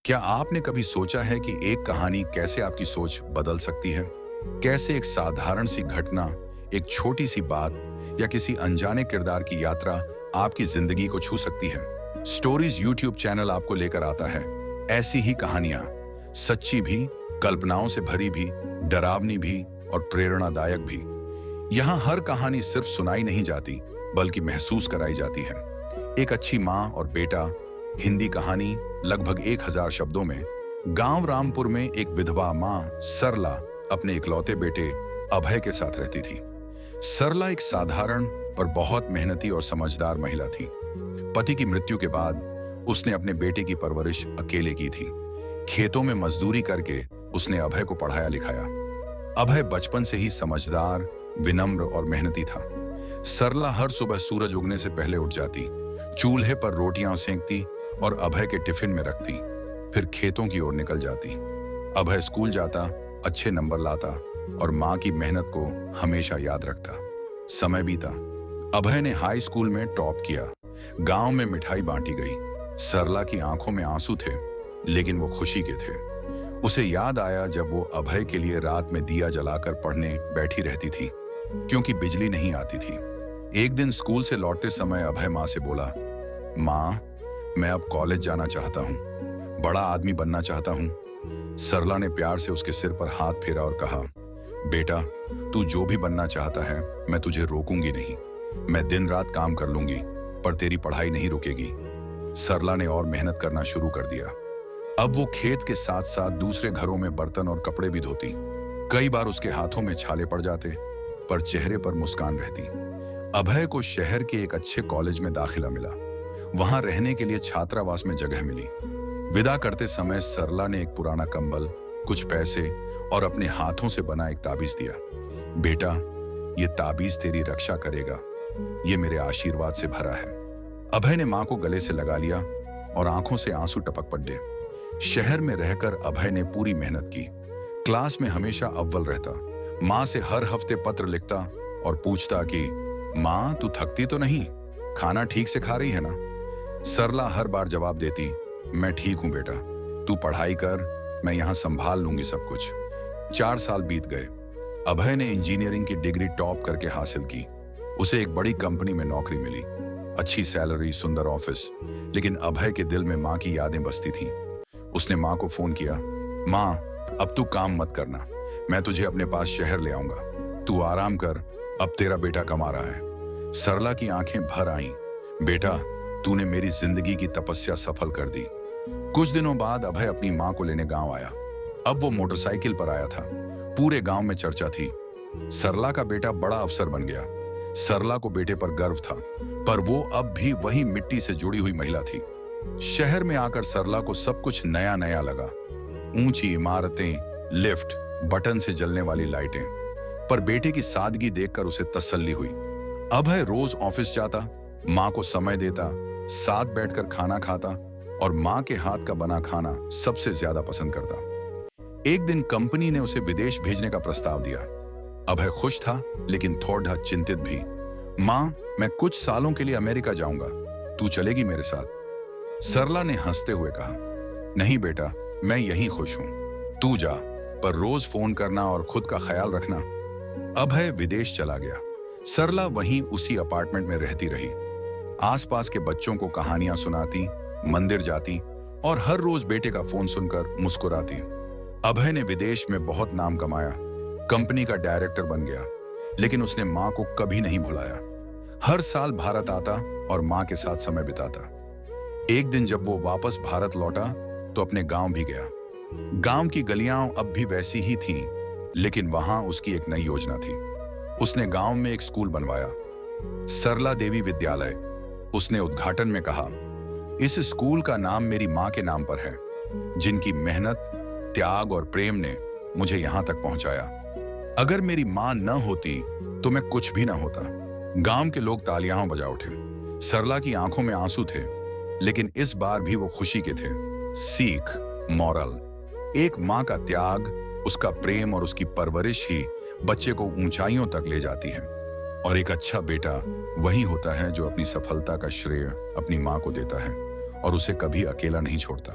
क्या आपने कभी सोचा है कि एक कहानी कैसे आपकी सोच बदल सकती है? कैसे एक साधारण सी घटना, एक छोटी सी बात या किसी अनजाने किरदार की यात्रा आपकी जिंदगी को छू सकती है? स्टोरीज यूट्यूब चैनल आपको लेकर आता है ऐसी ही कहानियां, सच्ची भी, कल्पनाओं से भरी भी, डरावनी भी और प्रेरणादायक भी। यहाँ हर कहानी सिर्फ सुनाई नहीं जाती, बल्कि महसूस कराई जाती है। एक अच्छी माँ और बेटा, हिंदी कहानी, लगभग 1000 शब्दों में। गांव रामपुर में एक विधवा माँ सरला अपने इकलौते बेटे अभय के साथ रहती थी। सरला एक साधारण पर बहुत मेहनती और समझदार महिला थी। पति की मृत्यु के बाद उसने अपने बेटे की परवरिश अकेले की थी। खेतों में मजदूरी करके उसने अभय को पढ़ाया लिखाया। अभय बचपन से ही समझदार, विनम्र और मेहनती था। सरला हर सुबह सूरज उगने से पहले उठ जाती, चूल्हे पर रोटियां सेंकती और अभय के टिफिन में रखती, फिर खेतों की ओर निकल जाती। अभय स्कूल जाता, अच्छे नंबर लाता और माँ की मेहनत को हमेशा याद रखता। समय बीता, अभय ने हाई स्कूल में टॉप किया। गांव में मिठाई बांटी गई। सरला की आंखों में आंसू थे, लेकिन वो खुशी के थे। उसे याद आया जब वो अभय के लिए रात में दिया जलाकर पढ़ने बैठी रहती थी, क्योंकि बिजली नहीं आती थी। एक दिन स्कूल से लौटते समय अभय माँ से बोला, माँ, मैं अब कॉलेज जाना चाहता हूँ, बड़ा आदमी बनना चाहता हूँ। सरला ने प्यार से उसके सिर पर हाथ फेरा और कहा, बेटा, तू जो भी बनना चाहता है, मैं तुझे रोकूंगी नहीं। मैं दिन रात काम कर लूंगी, पर तेरी पढ़ाई नहीं रुकेगी। सरला ने और मेहनत करना शुरू कर दिया। अब वो खेत के साथ साथ दूसरे घरों में बर्तन और कपड़े भी धोती। कई बार उसके हाथों में छाले पड़ जाते, पर चेहरे पर मुस्कान रहती। अभय को शहर के एक अच्छे कॉलेज में दाखिला मिला। वहां रहने के लिए छात्रावास में जगह मिली। विदा करते समय सरला ने एक पुराना कंबल, कुछ पैसे और अपने हाथों से बना एक ताबीज दिया। बेटा, ये ताबीज तेरी रक्षा करेगा, ये मेरे आशीर्वाद से भरा है। अभय ने मां को गले से लगा लिया और आंखों से आंसू टपक पड़े। शहर में रहकर अभय ने पूरी मेहनत की। क्लास में हमेशा अव्वल रहता। मां से हर हफ्ते पत्र लिखता और पूछता कि मां, तू थकती तो नहीं, खाना ठीक से खा रही है ना? सरला हर बार जवाब देती, मैं ठीक हूं बेटा, तू पढ़ाई कर, मैं यहां संभाल लूंगी सब कुछ। 4 साल बीत गए। अभय ने इंजीनियरिंग की डिग्री टॉप करके हासिल की। उसे एक बड़ी कंपनी में नौकरी मिली, अच्छी सैलरी, सुंदर ऑफिस, लेकिन अभय के दिल में मां की यादें बसती थीं। उसने मां को फोन किया, मां, अब तू काम मत करना, मैं तुझे अपने पास शहर ले आऊंगा, तू आराम कर, अब तेरा बेटा कमा रहा है। सरला की आंखें भर आईं। बेटा, तूने मेरी जिंदगी की तपस्या सफल कर दी। कुछ दिनों बाद अभय अपनी मां को लेने गांव आया। अब वो मोटरसाइकिल पर आया था। पूरे गांव में चर्चा थी, सरला का बेटा बड़ा अफसर बन गया। सरला को बेटे पर गर्व था, पर वो अब भी वही मिट्टी से जुड़ी हुई महिला थी। शहर में आकर सरला को सब कुछ नया नया लगा। ऊंची इमारतें, लिफ्ट, बटन से जलने वाली लाइटें, पर बेटे की सादगी देखकर उसे तसल्ली हुई। अभय रोज ऑफिस जाता, मां को समय देता, साथ बैठकर खाना खाता और मां के हाथ का बना खाना सबसे ज्यादा पसंद करता। एक दिन कंपनी ने उसे विदेश भेजने का प्रस्ताव दिया। अभय खुश था, लेकिन थोड़ा चिंतित भी। मां, मैं कुछ सालों के लिए अमेरिका जाऊंगा, तू चलेगी मेरे साथ? सरला ने हंसते हुए कहा, नहीं बेटा, मैं यहीं खुश हूं, तू जा, पर रोज फोन करना और खुद का ख्याल रखना। अभय विदेश चला गया। सरला वहीं उसी अपार्टमेंट में रहती रही। आसपास के बच्चों को कहानियां सुनाती, मंदिर जाती और हर रोज बेटे का फोन सुनकर मुस्कुराती। अभय ने विदेश में बहुत नाम कमाया, कंपनी का डायरेक्टर बन गया, लेकिन उसने मां को कभी नहीं भुलाया। हर साल भारत आता और मां के साथ समय बिताता। एक दिन जब वो वापस भारत लौटा तो अपने गांव भी गया। गांव की गलियां अब भी वैसी ही थीं, लेकिन वहां उसकी एक नई योजना थी। उसने गांव में एक स्कूल बनवाया, सरला देवी विद्यालय। उसने उद्घाटन में कहा, इस स्कूल का नाम मेरी मां के नाम पर है, जिनकी मेहनत, त्याग और प्रेम ने मुझे यहां तक पहुंचाया। अगर मेरी मां न होती तो मैं कुछ भी न होता। गांव के लोग तालियां बजा उठे। सरला की आंखों में आंसू थे, लेकिन इस बार भी वो खुशी के थे। सीख, मॉरल, एक मां का त्याग, उसका प्रेम और उसकी परवरिश ही बच्चे को ऊंचाइयों तक ले जाती है। और एक अच्छा बेटा वही होता है जो अपनी सफलता का श्रेय अपनी मां को देता है और उसे कभी अकेला नहीं छोड़ता।